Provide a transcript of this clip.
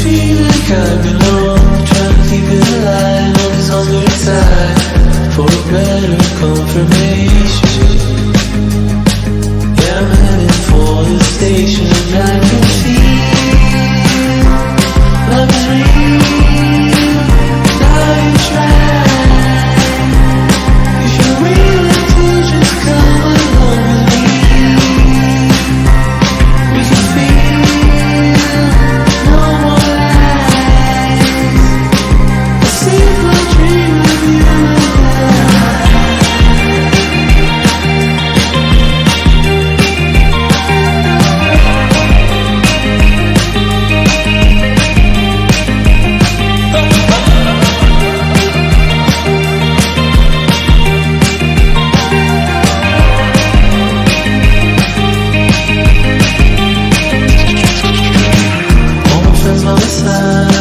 feel like I belong, trying to keep it alive on this hungry side for a better confirmation. Yeah, I'm heading for the station and I can feel love is real. Now you try. If you're willing to just come along with me, we can feel no more lies. A simple dream of you and I. All my friends by my side,